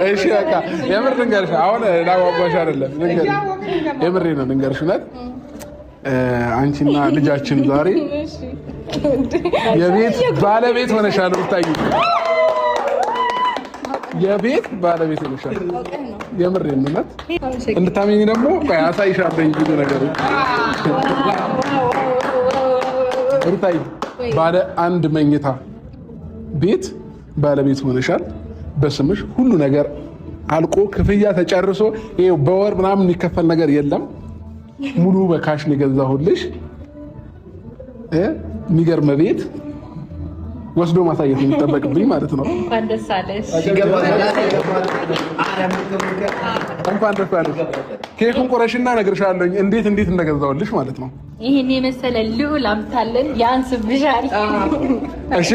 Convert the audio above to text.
እሺ በቃ የምር ልንገርሽ፣ አሁን ላጓጓሽ አይደለም ልንገርሽ፣ የምሬ ነው ልንገርሽ። እውነት አንቺና ልጃችን ዛሬ የቤት ባለቤት ሆነሻል። ብታይ የቤት ባለቤት ሆነሻል። የምሬ ነው። እውነት እንድታመኝ ደግሞ አሳይሻለሁ ብዙ ነገሮች። ብታይ ባለ አንድ መኝታ ቤት ባለቤት ሆነሻል። በስምሽ ሁሉ ነገር አልቆ ክፍያ ተጨርሶ ይሄው በወር ምናምን የሚከፈል ነገር የለም። ሙሉ በካሽ ነው የገዛሁልሽ። የሚገርም ቤት ወስዶ ማሳየት የሚጠበቅብኝ ማለት ነው። እንኳን ደስ አለሽ። እንኳን ደስ አለሽ። ኬኩን ቆረሽና እነግርሻለሁ እንዴት እንደገዛሁልሽ ማለት ነው። ይሄን የመሰለ ልዑል አምታለን ያንስብሻል። እሺ